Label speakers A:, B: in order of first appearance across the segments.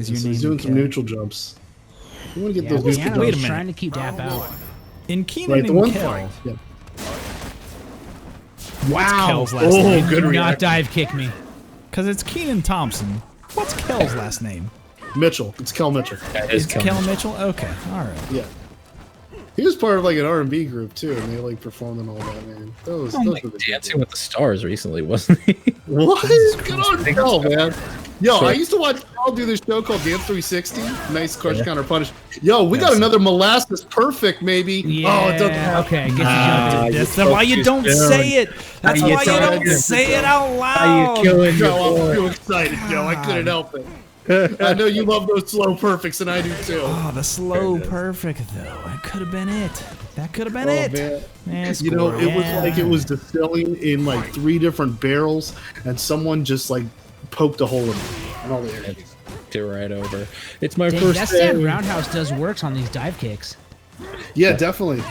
A: Is your
B: So
A: name
B: he's doing
A: Mikhail?
B: some neutral jumps. You want to get those neutral
A: Wait a
B: jumps.
A: minute.
C: Trying to keep Dap out.
A: In Keenan
B: Right, the
A: and
B: one
A: Kel.
B: fight. Yeah.
A: Wow. Kel's last
B: Oh,
A: name?
B: good
C: Do not
B: reaction.
C: dive kick me.
A: Because it's Keenan Thompson. What's Kel's last name?
B: Mitchell. It's Kel Mitchell.
A: Is Kel Mitchell? Okay, all right.
B: Yeah. He was part of like an R&B group too, and they like performed and all that, man. Those were the good
D: Dancing
B: days.
D: with the Stars recently, wasn't he?
B: What? Good on Kel, man. Yo,
D: Sure.
B: I used to watch Kel do this show called Dance 360. Nice crush, counter, punish. Yo, we got another molasses perfect, maybe.
C: Yeah.
B: Oh, it doesn't
C: Okay. Get you jumping.
A: That's why you don't say it. That's
D: How you
A: why you don't
B: talking?
A: say it out
D: How
A: loud.
D: you killing your
B: Yo, I'm
D: boy?
B: too excited, yo. I couldn't help it. I know you love those slow perfects, and I do too.
A: Oh, the slow perfect though. That could have been it. That could have been
B: Oh,
A: it.
B: man.
A: Yeah,
B: You know, it was
A: yeah.
B: like it was distilling in like 3 different barrels, and someone just like poked a hole in it. And all the air.
D: Get right over. It's my
C: Dang,
D: first
C: that
D: day.
C: stand roundhouse does works on these dive kicks.
B: Yeah, definitely.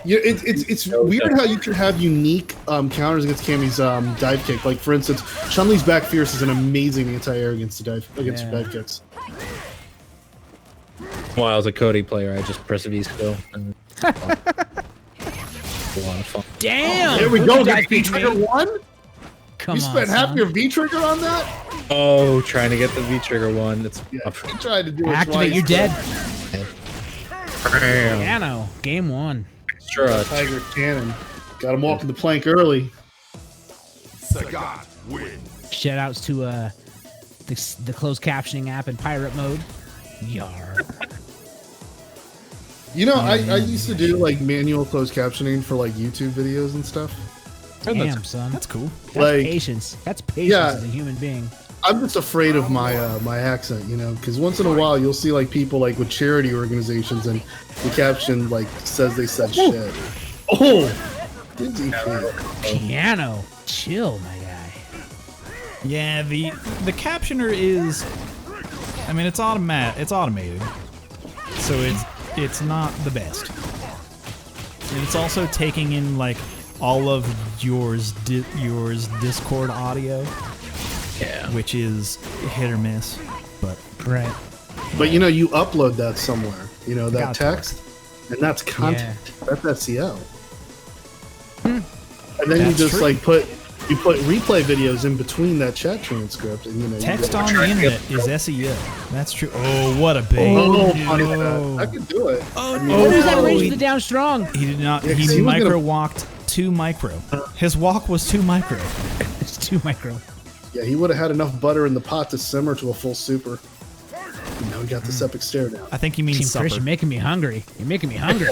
B: Yeah, it's weird how you could have unique counters against Cammy's dive kick. Like for instance, Chun-Li's back fierce is an amazing anti-air against dive dive kicks.
D: While I was a Cody player, I just press V skill. And a lot of fun.
C: Damn.
B: There we
C: Look
B: go.
C: at
B: Got
C: dive
B: V
C: kick,
B: trigger
C: man.
B: 1.
C: Come
B: You
C: on,
B: spent half
C: son.
B: your V trigger on that.
D: Oh, trying to get the V trigger one. It's
B: Yeah, he tried to do it
C: Activate.
B: twice.
C: You're dead.
D: Bam.
C: Piano. Game 1.
D: Extra.
B: Tiger cannon. Got him walking the plank early.
E: Sagat wins.
C: Shout outs to the closed captioning app in pirate mode. Yar.
B: You know, I used to do like manual closed captioning for like YouTube videos and stuff.
C: Damn, son.
A: That's cool.
C: That's
B: like-
C: patience. That's patience
B: Yeah.
C: as a human being.
B: I'm just afraid of my my accent, you know, because once in a while you'll see like people like with charity organizations and the caption like says they said shit. Oh, did you feel?
C: Piano. Chill, my guy.
A: Yeah, the captioner is. I mean, it's automated, so it's not the best. And it's also taking in like all of yours Discord audio.
D: Yeah.
A: Which is hit or miss, but
C: Right.
B: But you know, you upload that somewhere, you know, that
A: Gotta
B: text, and that's content. That's SEO. And then you
A: That's
B: just
A: true.
B: like put replay videos in between that chat transcript, and you know,
A: text
B: you
A: on the internet is SEO. That's true. Oh, what a bait!
B: Oh, funny that. I could do it.
A: Oh,
C: Oh, there's that
A: no.
C: range to the down strong.
A: He did not.
B: Yeah, 'cause
A: he
B: he was
A: micro
B: gonna-
A: walked 2 micro. His walk was 2 micro.
C: It's 2 micro.
B: Yeah, he would have had enough butter in the pot to simmer to a full super. And now we got this epic stare down.
A: I think he means
C: Team
A: supper.
C: Chris, you're making me hungry. You're making me hungry.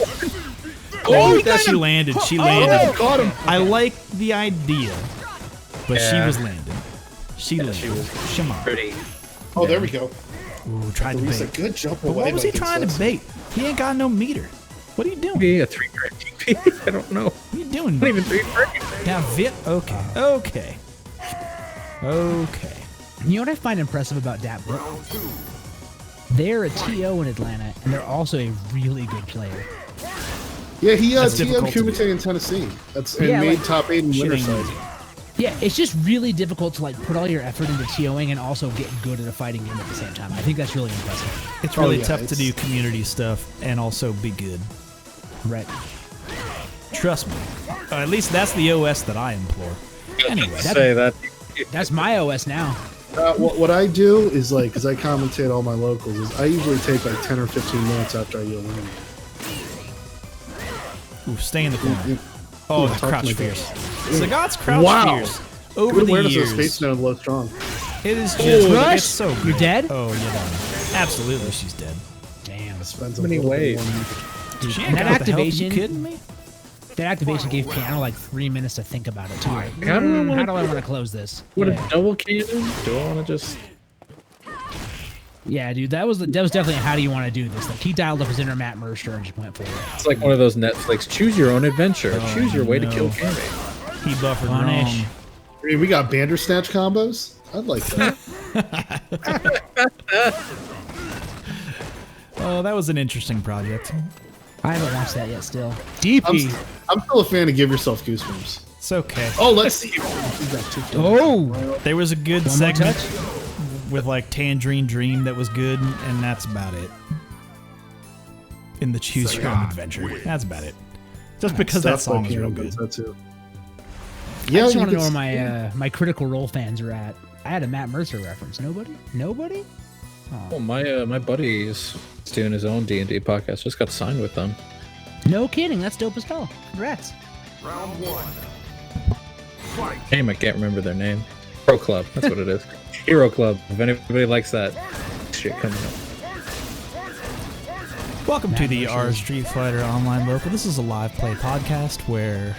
A: Oh, that she landed. She landed.
B: Caught him.
A: I like the idea, but she
D: Yeah.
A: was landed. She landed. Shema.
D: Pretty.
B: Oh, there we go.
A: Ooh, tried to
B: Lisa,
A: bait.
B: good jump
A: But
B: away.
A: what was he
B: like
A: trying to
B: this.
A: bait? He ain't got no meter. What are you doing?
D: Maybe a 3 card GP. I don't know.
A: What are you doing?
D: Not even 3 card.
A: Now, Vit. Okay. Okay. Okay.
C: You know what I find impressive about DAPVIP? They're a TO in Atlanta, and they're also a really good player.
B: Yeah, he
A: That's
B: TM
A: difficult to
B: Kumite in Tennessee. And
C: Yeah,
B: made
C: like-
B: top 8 in
A: Shit
B: winter
A: ain't
B: side.
A: easy.
C: Yeah, it's just really difficult to like put all your effort into TOing and also get good at a fighting game at the same time. I think that's really impressive.
A: It's really
B: yeah,
A: tough to
B: it's-
A: do community stuff and also be good.
C: Right.
A: Trust me. At least that's the OS that I implore. Anyway,
D: Say that.
C: That's my OS now.
B: What I do is like, because I commentate all my locals, is I usually take like 10 or 15 minutes after I yell in.
A: ooh, stay in the corner.
B: Yeah.
A: Oh,
B: Ooh,
A: the
B: talk to
A: crouch
B: my
A: fierce.
B: dad.
A: Sagat's crouch
B: Wow.
A: fierce. Over
B: Good
A: the
B: awareness of
A: years,
B: space now low strong.
A: it is just
C: Rush?
A: it's so
C: You're
A: great.
C: dead?
A: Oh, you're done. Absolutely, she's dead.
C: Damn.
B: Spends a
D: Many
B: little bit
D: ways.
B: more.
A: Dude, she
C: and
A: ain't
C: that
A: got the health.
C: activation-
A: You kidding me?
C: That activation gave Piano like 3 minutes to think about it too. Like,
D: I don't know
C: how do I want to close this?
D: What
C: Yeah.
D: a double cannon? Do I want to just?
C: Yeah, dude, that was definitely how do you want to do this? Like he dialed up his inner Matt Mercer and just went for it.
D: It's like one of those Netflix. Choose your own adventure.
A: Oh,
D: Choose your way to
A: no.
D: kill Cammy.
A: He buffered
C: Punish.
A: wrong.
B: I mean, we got Bandersnatch combos. I'd like that.
A: Oh, that was an interesting project.
C: I haven't watched that yet. Still,
B: I'm,
C: DP.
B: I'm still a fan of Give Yourself Goosebumps.
A: It's okay.
B: Oh, let's see. We got two kills.
C: Oh,
A: There was a good
C: one more
A: segment.
C: touch.
A: with like Tangerine Dream that was good, and that's about it. In the Choose Your Own Adventure, that's about it. Just because that song is real good.
B: Yeah,
C: I just
B: you
C: want to know
B: could
C: where my Critical Role fans are at. I had a Matt Mercer reference. Nobody.
D: Oh, my buddy is doing his own D&D podcast. Just got signed with them.
C: No kidding. That's dope as hell. Congrats.
E: Round one. Fight.
D: Name, I can't remember their name. Pro Club, that's what it is. Hero Club, if anybody likes that shit coming up.
A: Welcome to the R Street Fighter Online Local. This is a live play podcast where...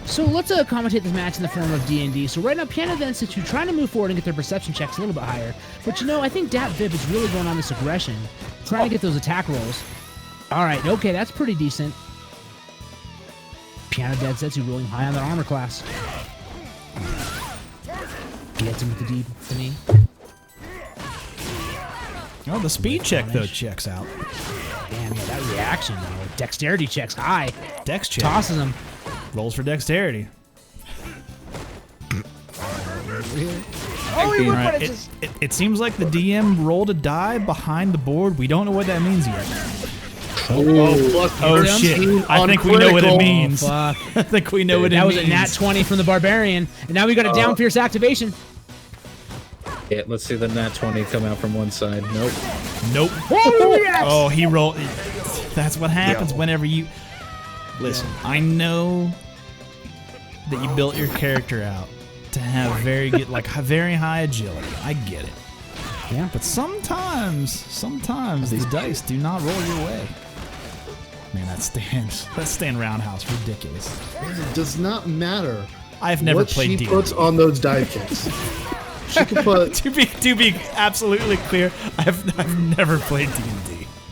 C: So let's commentate this match in the form of D&D. So right now, PianoDensetsu trying to move forward and get their perception checks a little bit higher. But you know, I think DAPVIP is really going on this aggression, trying to get those attack rolls. All right, okay, that's pretty decent. PianoDensetsu rolling high on their armor class. Gets him with the deep to me.
A: Oh, the speed check, though, checks out.
C: Damn, yeah, that reaction, though. Dexterity checks high.
A: Dex check.
C: Tosses him.
A: Rolls for dexterity.
C: Oh, he
A: All right, it seems like the DM rolled a die behind the board. We don't know what that means yet. Oh shit! I think we know what it means.
C: Fuck.
A: I think we know what it
C: That
A: means.
C: was a nat 20 from the Barbarian. And now we got a down fierce activation.
D: Yeah, let's see the nat 20 come out from one side. Nope.
A: Nope.
C: Oh, yes!
A: Oh, he rolled. That's what happens whenever you... Listen, I know that you built your character out to have very good, like very high agility. I get it.
C: Yeah.
A: But sometimes these dice do not roll your way. Man, that stand roundhouse ridiculous.
B: It does not matter.
A: I've never
B: what
A: played
B: she
A: D&D.
B: puts on those dive kicks. She could put.
A: to be absolutely clear, I've never played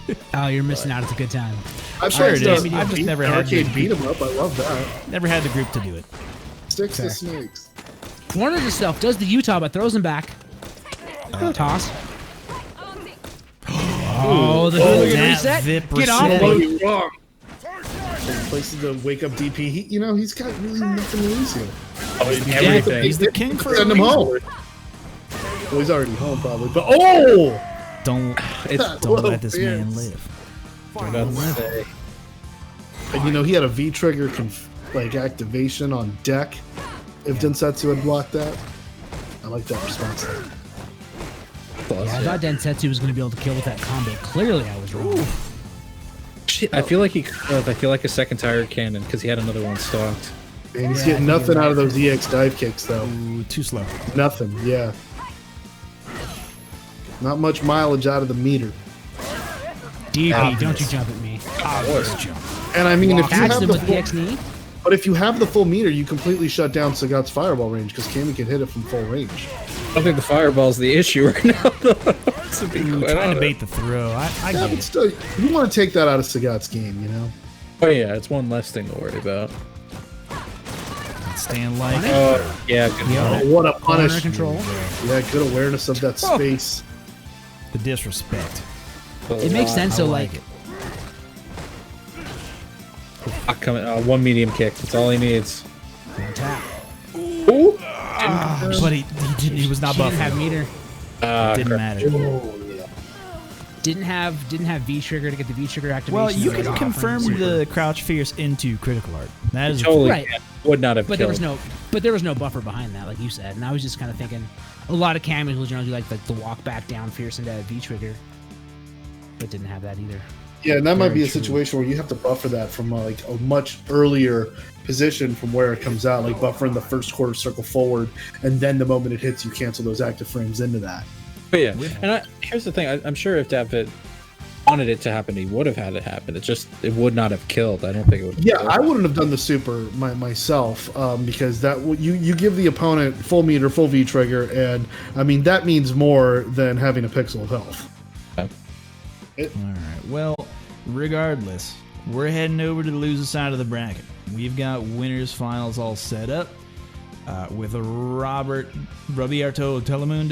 A: D&D.
C: Oh, you're missing out. It's a good time.
B: I've
A: Sure
B: played
A: it is.
B: stuff.
A: I've just never had
B: arcade
A: the-
B: beat 'em up. I love that.
A: Never had the group to do it.
B: Sticks
C: Fair.
B: to snakes.
C: Corners himself, does the Utah, but throws him back. Toss. Oh, the hooligan
A: that
C: reset.
A: VIP
C: Get off
A: reset.
C: me.
B: Wrong. Places to wake up DP. He's got really nothing to lose here.
D: Everything.
A: He's the king for a
B: Send him
A: reason.
B: home. Well, he's already home probably. But oh,
A: Don't
B: Whoa,
A: let this man
B: fierce.
A: live.
B: and he had a V trigger activation on deck. If Densetsu had blocked that, I like that response.
C: Yeah, I thought Densetsu was going to be able to kill with that combo. Clearly, I was wrong.
D: Shit, I feel like he could have. I feel like a second tire cannon because he had another one stocked.
B: And he's
C: Yeah, I
B: getting
C: think
B: nothing
C: you're
B: out of
C: right.
B: those EX dive kicks though.
A: Ooh, too slow.
B: Nothing. Yeah. Not much mileage out of the meter.
C: DP, don't you jump at me.
B: And I mean, if you
C: Catch
B: have
C: them
B: the
C: with the
B: full,
C: X knee.
B: but if you have the full meter, you completely shut down Sagat's fireball range because Cammy can hit it from full range.
D: I don't think the fireball's the issue right now, though. To be
A: Ooh,
D: quite
A: trying to
D: honest.
A: bait the throw. I
B: Yeah,
A: get
B: but
A: it.
B: still, you want to take that out of Sagat's game,
D: Oh yeah, it's one less thing to worry about.
A: Stand like.
D: Oh yeah, good
C: Yeah.
B: Oh, what a
C: Corner
B: punish!
C: control.
B: Yeah, good awareness of that space.
A: The disrespect.
C: It makes sense,
A: I
C: so
A: like
C: like,
A: it.
D: One medium kick. That's all he needs.
C: tap.
A: But he was not
C: She didn't have
A: buffering.
C: meter.
A: Didn't matter.
C: Didn't have V trigger to get the V trigger activation.
A: Well, you
C: so
A: can
C: it was
A: confirm
C: offering
A: the crouch fierce into critical art. That is
D: Totally
C: Right.
D: would not have
C: But
D: killed.
C: there was no buffer behind that, like you said. And I was just kind of thinking, a lot of Cammys will generally do like the walk back down fierce into a V trigger, but didn't have that either.
B: Yeah, and that might
C: Very
B: be a
C: true.
B: situation where you have to buffer that from a much earlier position from where it comes out, like buffering the first quarter circle forward, and then the moment it hits, you cancel those active frames into that.
D: But yeah, and here's the thing. I'm sure if DAPVIP wanted it to happen, he would have had it happen. It would not have killed. I don't think it would.
B: Yeah, I wouldn't have done the super myself because you give the opponent full meter, full V trigger, and I mean that means more than having a pixel of health.
A: All right. Well, regardless, we're heading over to the loser side of the bracket. We've got winners finals all set up with Roberto Telemundo